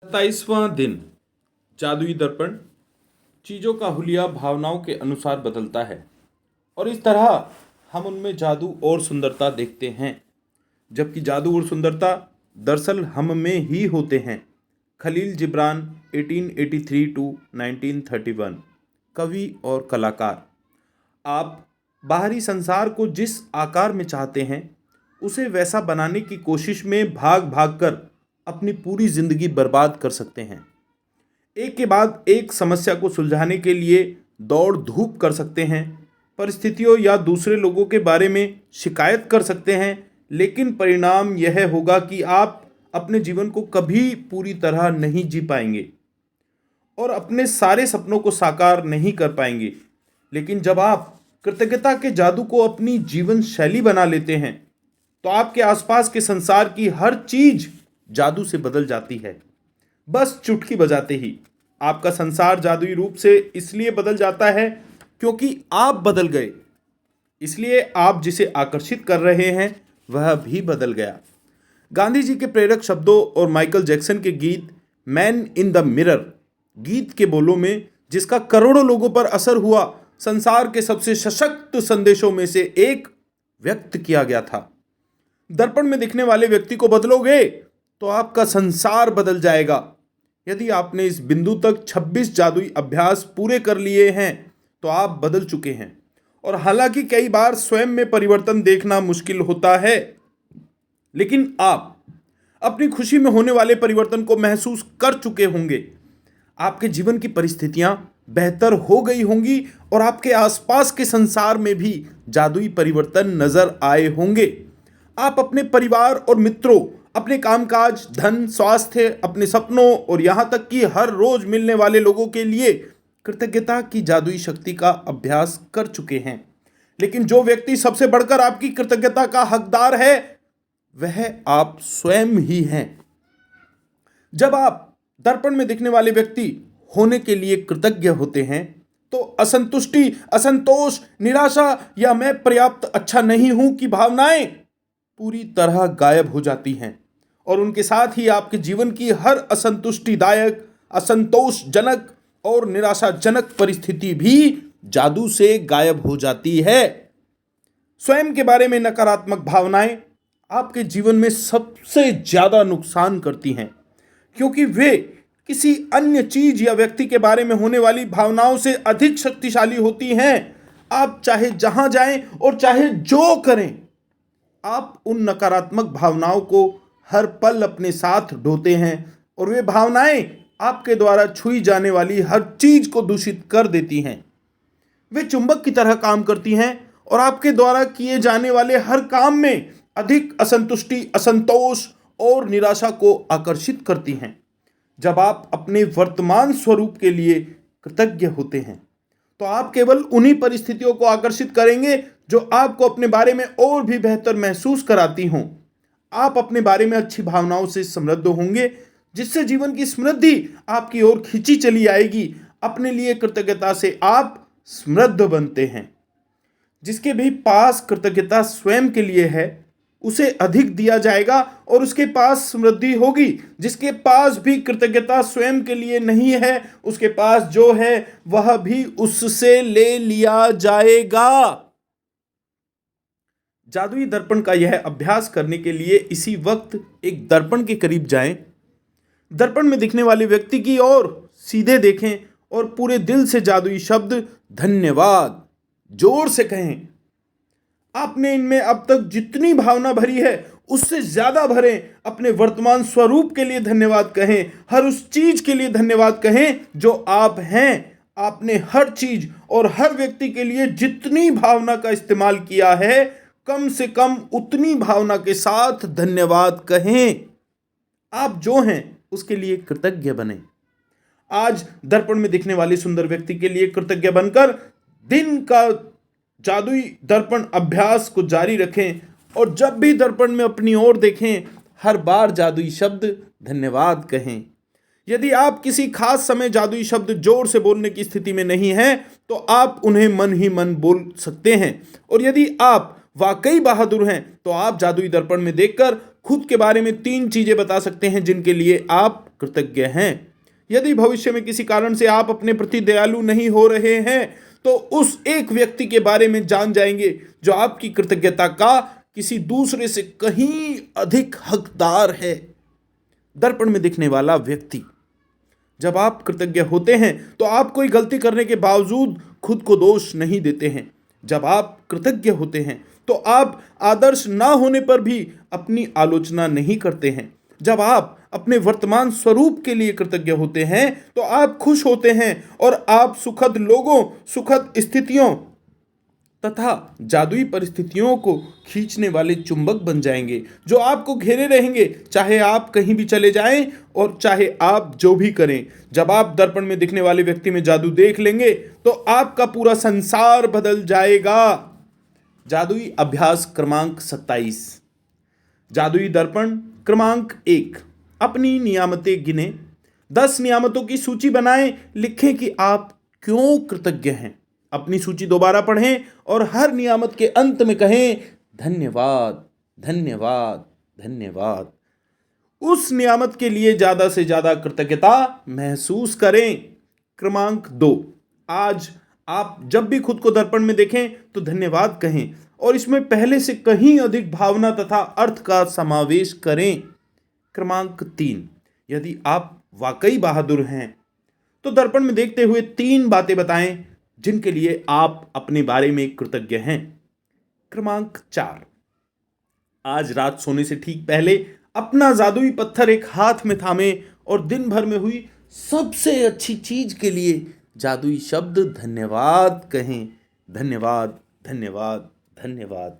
27वां दिन। जादुई दर्पण। चीज़ों का हुलिया भावनाओं के अनुसार बदलता है और इस तरह हम उनमें जादू और सुंदरता देखते हैं, जबकि जादू और सुंदरता दरअसल हम में ही होते हैं। खलील जिब्रान 1883 टू 1931, कवि और कलाकार। आप बाहरी संसार को जिस आकार में चाहते हैं उसे वैसा बनाने की कोशिश में भाग भाग कर अपनी पूरी जिंदगी बर्बाद कर सकते हैं। एक के बाद एक समस्या को सुलझाने के लिए दौड़ धूप कर सकते हैं, परिस्थितियों या दूसरे लोगों के बारे में शिकायत कर सकते हैं, लेकिन परिणाम यह होगा कि आप अपने जीवन को कभी पूरी तरह नहीं जी पाएंगे और अपने सारे सपनों को साकार नहीं कर पाएंगे। लेकिन जब आप कृतज्ञता के जादू को अपनी जीवन शैली बना लेते हैं तो आपके आसपास के संसार की हर चीज जादू से बदल जाती है। बस चुटकी बजाते ही आपका संसार जादुई रूप से इसलिए बदल जाता है क्योंकि आप बदल गए, इसलिए आप जिसे आकर्षित कर रहे हैं वह भी बदल गया। गांधी जी के प्रेरक शब्दों और माइकल जैक्सन के गीत मैन इन द मिरर गीत के बोलों में, जिसका करोड़ों लोगों पर असर हुआ, संसार के सबसे सशक्त संदेशों में से एक व्यक्त किया गया था। दर्पण में दिखने वाले व्यक्ति को बदलोगे तो आपका संसार बदल जाएगा। यदि आपने इस बिंदु तक 26 जादुई अभ्यास पूरे कर लिए हैं तो आप बदल चुके हैं। और हालांकि कई बार स्वयं में परिवर्तन देखना मुश्किल होता है, लेकिन आप अपनी खुशी में होने वाले परिवर्तन को महसूस कर चुके होंगे। आपके जीवन की परिस्थितियां बेहतर हो गई होंगी और आपके आसपास के संसार में भी जादुई परिवर्तन नजर आए होंगे। आप अपने परिवार और मित्रों, अपने कामकाज, धन, स्वास्थ्य, अपने सपनों और यहां तक कि हर रोज मिलने वाले लोगों के लिए कृतज्ञता की जादुई शक्ति का अभ्यास कर चुके हैं। लेकिन जो व्यक्ति सबसे बढ़कर आपकी कृतज्ञता का हकदार है वह आप स्वयं ही हैं। जब आप दर्पण में दिखने वाले व्यक्ति होने के लिए कृतज्ञ होते हैं तो असंतुष्टि, असंतोष, निराशा या मैं पर्याप्त अच्छा नहीं हूं की भावनाएं पूरी तरह गायब हो जाती हैं और उनके साथ ही आपके जीवन की हर असंतुष्टिदायक, असंतोषजनक और निराशाजनक परिस्थिति भी जादू से गायब हो जाती है। स्वयं के बारे में नकारात्मक भावनाएं आपके जीवन में सबसे ज्यादा नुकसान करती हैं, क्योंकि वे किसी अन्य चीज या व्यक्ति के बारे में होने वाली भावनाओं से अधिक शक्तिशाली होती हैं। आप चाहे जहां जाएं और चाहे जो करें, आप उन नकारात्मक भावनाओं को हर पल अपने साथ ढोते हैं और वे भावनाएं आपके द्वारा छुई जाने वाली हर चीज को दूषित कर देती हैं। वे चुंबक की तरह काम करती हैं और आपके द्वारा किए जाने वाले हर काम में अधिक असंतुष्टि, असंतोष और निराशा को आकर्षित करती हैं। जब आप अपने वर्तमान स्वरूप के लिए कृतज्ञ होते हैं तो आप केवल उन्हीं परिस्थितियों को आकर्षित करेंगे जो आपको अपने बारे में और भी बेहतर महसूस कराती हों। आप अपने बारे में अच्छी भावनाओं से समृद्ध होंगे, जिससे जीवन की समृद्धि आपकी ओर खींची चली आएगी। अपने लिए कृतज्ञता से आप समृद्ध बनते हैं। जिसके भी पास कृतज्ञता स्वयं के लिए है उसे अधिक दिया जाएगा और उसके पास समृद्धि होगी। जिसके पास भी कृतज्ञता स्वयं के लिए नहीं है, उसके पास जो है वह भी उससे ले लिया जाएगा। जादुई दर्पण का यह अभ्यास करने के लिए इसी वक्त एक दर्पण के करीब जाएं, दर्पण में दिखने वाले व्यक्ति की ओर सीधे देखें और पूरे दिल से जादुई शब्द धन्यवाद जोर से कहें। आपने इनमें अब तक जितनी भावना भरी है उससे ज्यादा भरें। अपने वर्तमान स्वरूप के लिए धन्यवाद कहें, हर उस चीज के लिए धन्यवाद कहें जो आप हैं। आपने हर चीज और हर व्यक्ति के लिए जितनी भावना का इस्तेमाल किया है, कम से कम उतनी भावना के साथ धन्यवाद कहें। आप जो हैं उसके लिए कृतज्ञ बने। आज दर्पण में दिखने वाले सुंदर व्यक्ति के लिए कृतज्ञ बनकर दिन का जादुई दर्पण अभ्यास को जारी रखें और जब भी दर्पण में अपनी ओर देखें, हर बार जादुई शब्द धन्यवाद कहें। यदि आप किसी खास समय जादुई शब्द जोर से बोलने की स्थिति में नहीं हैं तो आप उन्हें मन ही मन बोल सकते हैं। और यदि आप वाकई बहादुर हैं तो आप जादुई दर्पण में देखकर खुद के बारे में 3 चीजें बता सकते हैं जिनके लिए आप कृतज्ञ हैं। यदि भविष्य में किसी कारण से आप अपने प्रति दयालु नहीं हो रहे हैं तो उस एक व्यक्ति के बारे में जान जाएंगे जो आपकी कृतज्ञता का किसी दूसरे से कहीं अधिक हकदार है। दर्पण में दिखने वाला व्यक्ति। जब आप कृतज्ञ होते हैं तो आप कोई गलती करने के बावजूद खुद को दोष नहीं देते हैं। जब आप कृतज्ञ होते हैं तो आप आदर्श ना होने पर भी अपनी आलोचना नहीं करते हैं। जब आप अपने वर्तमान स्वरूप के लिए कृतज्ञ होते हैं तो आप खुश होते हैं और आप सुखद लोगों, सुखद स्थितियों तथा जादुई परिस्थितियों को खींचने वाले चुंबक बन जाएंगे जो आपको घेरे रहेंगे, चाहे आप कहीं भी चले जाएं और चाहे आप जो भी करें। जब आप दर्पण में दिखने वाले व्यक्ति में जादू देख लेंगे तो आपका पूरा संसार बदल जाएगा। जादुई अभ्यास क्रमांक 27। जादुई दर्पण क्रमांक 1। अपनी नियामतें गिने। 10 नियामतों की सूची बनाएं। लिखें कि आप क्यों कृतज्ञ हैं। अपनी सूची दोबारा पढ़ें और हर नियामत के अंत में कहें धन्यवाद, धन्यवाद, धन्यवाद। उस नियामत के लिए ज्यादा से ज्यादा कृतज्ञता महसूस करें। क्रमांक 2। आज आप जब भी खुद को दर्पण में देखें तो धन्यवाद कहें और इसमें पहले से कहीं अधिक भावना तथा अर्थ का समावेश करें। क्रमांक 3। यदि आप वाकई बहादुर हैं तो दर्पण में देखते हुए 3 बातें बताएं जिनके लिए आप अपने बारे में कृतज्ञ हैं। क्रमांक 4। आज रात सोने से ठीक पहले अपना जादुई पत्थर एक हाथ में थामें और दिन भर में हुई सबसे अच्छी चीज के लिए जादुई शब्द धन्यवाद कहें। धन्यवाद, धन्यवाद, धन्यवाद।